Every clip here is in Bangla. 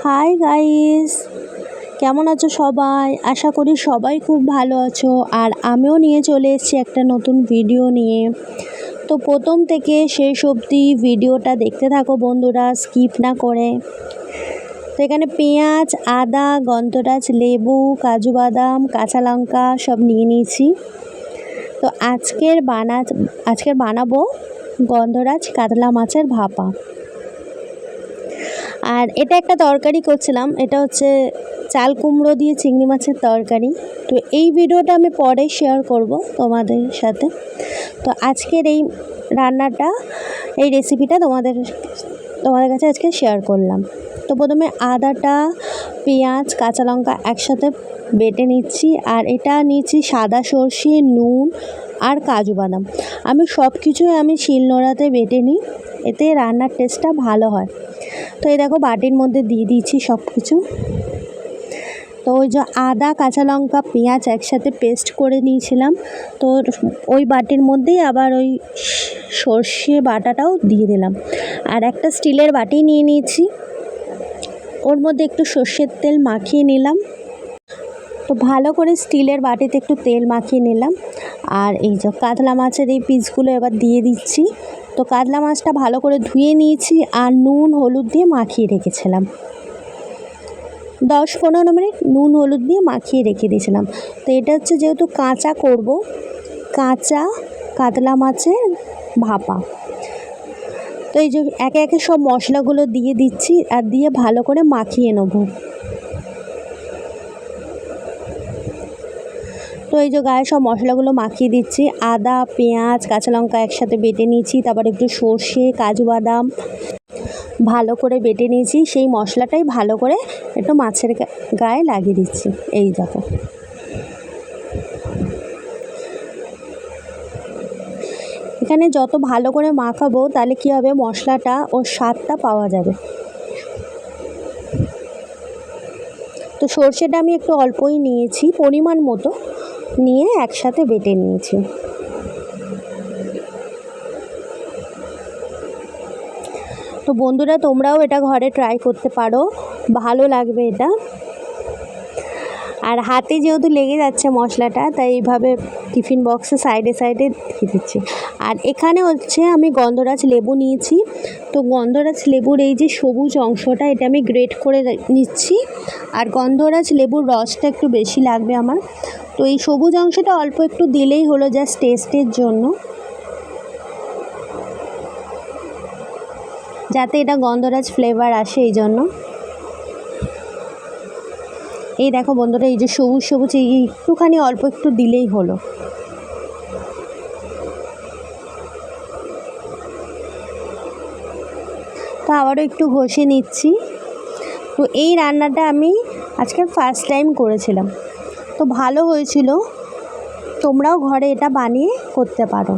হাই গাইস, কেমন আছো সবাই? আশা করি সবাই খুব ভালো আছো। আর আমিও নিয়ে চলে এসেছি একটা নতুন ভিডিও নিয়ে। তো প্রথম থেকে শেষ অবধি ভিডিওটা দেখতে থাকো বন্ধুরা, স্কিপ না করে। তো এখানে পেঁয়াজ, আদা, গন্ধরাজ, লেবু, কাজু বাদাম, কাঁচা লঙ্কা সব নিয়ে নিয়েছি। তো আজকের বানাবো গন্ধরাজ কাতলা মাছের ভাপা। আর এটা একটা তরকারি করছিলাম, এটা হচ্ছে চাল কুমড়ো দিয়ে চিংড়ি মাছের তরকারি। তো এই ভিডিওটা আমি পরে শেয়ার করব তোমাদের সাথে। তো আজকের এই রান্নাটা, এই রেসিপিটা তোমাদের কাছে আজকে শেয়ার করলাম। তো প্রথমে আদাটা, পেঁয়াজ, কাঁচা লঙ্কা একসাথে বেটে নিচ্ছি। আর এটা নিচ্ছি সাদা সর্ষে, নুন আর কাজু বাদাম। আমি সব কিছুই শিলনোড়াতে বেটে নিই, এতে রান্নার টেস্টটা ভালো হয়। তো এই দেখো বাটির মধ্যে দিয়ে দিয়েছি সব কিছু। তো ওই যে আদা, কাঁচা লঙ্কা, পেঁয়াজ একসাথে পেস্ট করে নিয়েছিলাম, তো ওই বাটির মধ্যেই আবার ওই সর্ষে বাটাটাও দিয়ে দিলাম। আর একটা স্টিলের বাটি নিয়ে নিয়েছি, ওর মধ্যে একটু সর্ষের তেল মাখিয়ে নিলাম। তো ভালো করে স্টিলের বাটিতে একটু তেল মাখিয়ে নিলাম। আর এই যে কাতলা মাছের এই পিসগুলো এবার দিয়ে দিচ্ছি। তো কাতলা মাছটা ভালো করে ধুয়ে নিয়েছি আর নুন হলুদ দিয়ে মাখিয়ে রেখেছিলাম। 10-15 মিনিট নুন হলুদ দিয়ে মাখিয়ে রেখে দিয়েছিলাম। তো এটা হচ্ছে যেহেতু কাঁচা করব, কাঁচা কাতলা মাছের ভাপা। তো এই যে একে একে সব মশলাগুলো দিয়ে দিচ্ছি আর দিয়ে ভালো করে মাখিয়ে নেব। তো এই যে গায়ে সব মশলাগুলো মাখিয়ে দিচ্ছি। আদা, পেঁয়াজ, কাঁচা লঙ্কা একসাথে বেটে নিয়েছি, তারপর একটু সর্ষে, কাজু বাদাম ভালো করে বেটে নিয়েছি। সেই মশলাটাই ভালো করে একটু মাছের গায়ে লাগিয়ে দিচ্ছি। এই দেখো, এখানে যত ভালো করে মাখাবো তাহলে কী হবে, মশলাটা ওর স্বাদটা পাওয়া যাবে। তো সর্ষেটা আমি একটু অল্পই নিয়েছি, পরিমাণ মতো নিয়ে একসাথে বেটে নিয়েছি। তো বন্ধুরা, তোমরাও এটা ঘরে ট্রাই করতে পারো, ভালো লাগবে এটা। আর হাতে যেহেতু লেগে যাচ্ছে মশলাটা, তাই এইভাবে টিফিন বক্সে সাইডে সাইডে দিয়ে দিচ্ছি। আর এখানে হচ্ছে আমি গন্ধরাজ লেবু নিয়েছি। তো গন্ধরাজ লেবুর এই যে সবুজ অংশটা, এটা আমি গ্রেট করে নিচ্ছি। আর গন্ধরাজ লেবুর রসটা একটু বেশি লাগবে আমার। তো এই সবুজ অংশটা অল্প একটু দিলেই হলো, জাস্ট টেস্টের জন্য, যাতে এটা গন্ধরাজ ফ্লেভার আসে এই জন্য। এই দেখো বন্ধুরা, এই যে সবুজ সবুজ এই একটুখানি অল্প একটু দিলেই হলো। তো আবারও একটু ঘষে নিচ্ছি। তো এই রান্নাটা আমি আজকে ফার্স্ট টাইম করেছিলাম, তো ভালো হয়েছিল। তোমরাও ঘরে এটা বানিয়ে করতে পারো।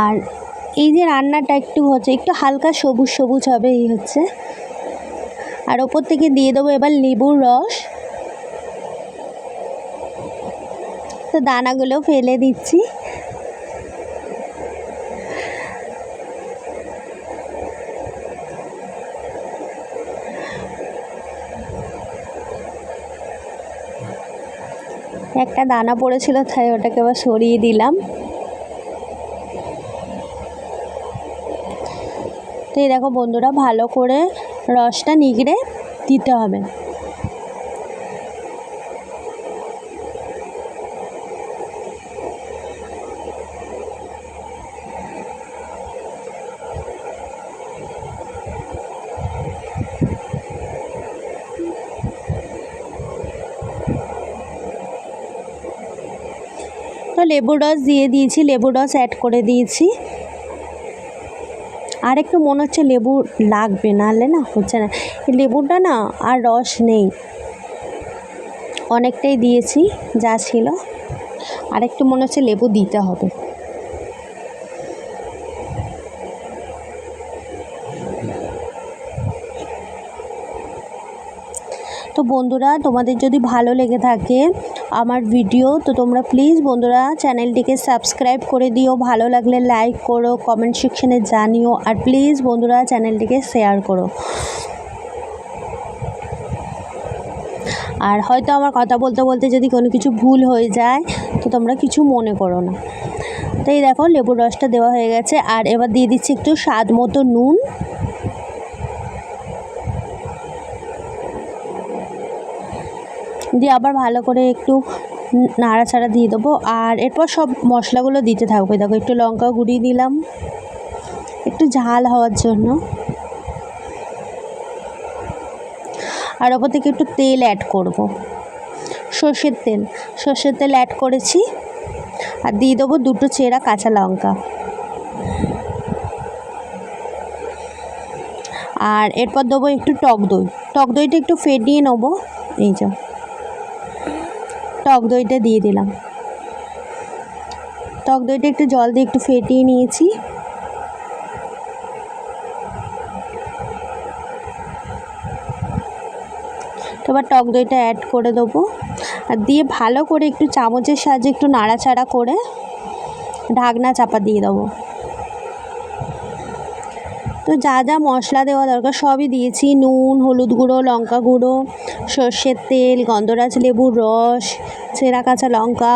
আর এই যে রান্নাটা একটু হচ্ছে, একটু হালকা সবুজ সবুজ হবে এই হচ্ছে। আর ওপর থেকে দিয়ে দেবো এবার লেবুর রস। তো দানাগুলো ফেলে দিচ্ছি। একটা দানা পড়েছিল, তাই ওটাকে আবার সরিয়ে দিলাম। তো এই দেখো বন্ধুরা, ভালো করে রসটা নিগড়ে দিতে হবে। তো লেবুর রস দিয়ে দিয়েছি, লেবুর রস অ্যাড করে দিয়েছি। আর একটু মনে হচ্ছে লেবু লাগবে, নাহলে না হচ্ছে না। লেবুটা না আর রস নেই, অনেকটাই দিয়েছি যা ছিল। আর একটু মনে হচ্ছে লেবু দিতে হবে। তো বন্ধুরা, তোমাদের যদি ভালো লেগে থাকে আমার ভিডিও। তো তোমরা প্লিজ বন্ধুরা চ্যানেলটিকে সাবস্ক্রাইব করে দিও, ভালো লাগলে লাইক করো, কমেন্ট সেকশনে জানিও, আর প্লিজ বন্ধুরা চ্যানেলটিকে শেয়ার করো। আর হয়তো আমার কথা বলতে বলতে যদি কোনো কিছু ভুল হয়ে যায় তো তোমরা কিছু মনে করো না। তো এই দেখো লেবুর রসটা দেওয়া হয়ে গেছে, আর এবার দিয়ে দিচ্ছি একটু স্বাদ মতো নুন। দিয়ে আবার ভালো করে একটু নাড়াচাড়া দিয়ে দেবো, আর এরপর সব মশলাগুলো দিতে থাকবে। দেখো একটু লঙ্কা গুঁড়ি দিলাম একটু ঝাল হওয়ার জন্য, আর ওপর থেকে একটু তেল অ্যাড করব, সর্ষের তেল অ্যাড করেছি। আর দিয়ে দেবো 2টো চেরা কাঁচা লঙ্কা। আর এরপর দেবো একটু টক দইটা একটু ফেটিয়ে নেবো। এই যে টক দইটা দিয়ে দিলাম, টক দইটা একটু জল দিয়ে একটু ফেটিয়ে নিয়েছি। তো এবার টক দইটা অ্যাড করে দেবো, আর দিয়ে ভালো করে একটু চামচের সাহায্যে একটু নাড়াচাড়া করে ঢাকনা চাপা দিয়ে দেবো। তো যা যা মশলা দেওয়া দরকার সবই দিয়েছি, নুন, হলুদ গুঁড়ো, লঙ্কা গুঁড়ো, সর্ষের তেল, গন্ধরাজ লেবুর রস, চেরা কাঁচা লঙ্কা,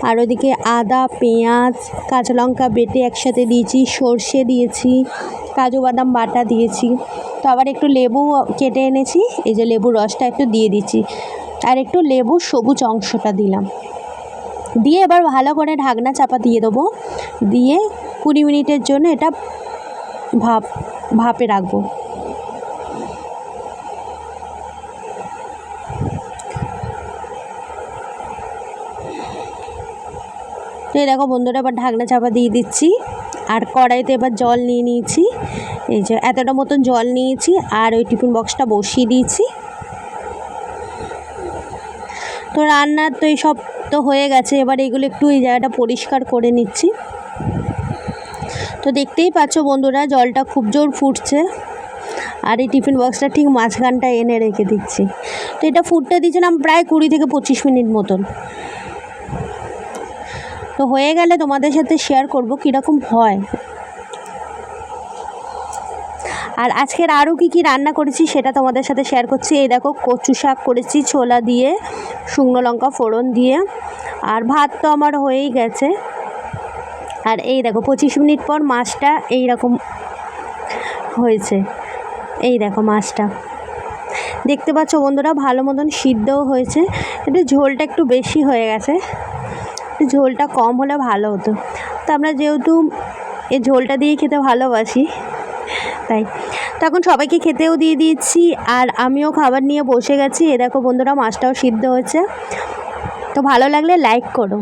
আর ওদিকে আদা, পেঁয়াজ, কাঁচা লঙ্কা বেটে একসাথে দিয়েছি, সর্ষে দিয়েছি, কাজু বাদাম বাটা দিয়েছি। তো আবার একটু লেবু কেটে এনেছি, এই যে লেবুর রসটা একটু দিয়ে দিচ্ছি, আর একটু লেবুর সবুজ অংশটা দিলাম। দিয়ে এবার ভালো করে ঢাকনা চাপা দিয়ে দেবো, দিয়ে 20 মিনিটের জন্য এটা ভাপে রাখবো। তো এই দেখো বন্ধুরা এবার ঢাকনা চাপা দিয়ে দিচ্ছি, আর কড়াইতে এবার জল নিয়ে নিয়েছি। এই যে এতটা মতন জল নিয়েছি, আর ওই টিফিন বক্সটা বসিয়ে দিয়েছি। তো রান্নার তো এই সব তো হয়ে গেছে, এবার এগুলো একটু এই জায়গাটা পরিষ্কার করে নিচ্ছি। তো দেখতেই পাচ্ছ বন্ধুরা জলটা খুব জোর ফুটছে, আর এই টিফিন বক্সটা ঠিক মাঝখানটা এনে রেখে দিচ্ছি। তো এটা ফুটতে দিয়েছিলাম প্রায় 20 থেকে 25 মিনিট মতন। তো হয়ে গেলে তোমাদের সাথে শেয়ার করব কীরকম হয়। আর আজকের আরও কী রান্না করেছি সেটা তোমাদের সাথে শেয়ার করছি। এই দেখো কচু শাক করেছি ছোলা দিয়ে, শুকনো লঙ্কা ফোড়ন দিয়ে, আর ভাত তো আমার হয়েই গেছে। আর এই দেখো 25 মিনিট পর মাছটা এই রকম হয়েছে। এই দেখো মাছটা দেখতে পাচ্ছ বন্ধুরা ভালো মতন সিদ্ধও হয়েছে, একটু ঝোলটা একটু বেশি হয়ে গেছে, ঝোলটা কম হলে ভালো হতো। তো আমরা যেহেতু এই ঝোলটা দিয়ে খেতে ভালোবাসি তাই তখন সবাইকে খেতেও দিয়ে দিয়েছি, আর আমিও খাবার নিয়ে বসে গেছি। এ দেখো বন্ধুরা মাছটাও সিদ্ধ হয়েছে। তো ভালো লাগলে লাইক করো।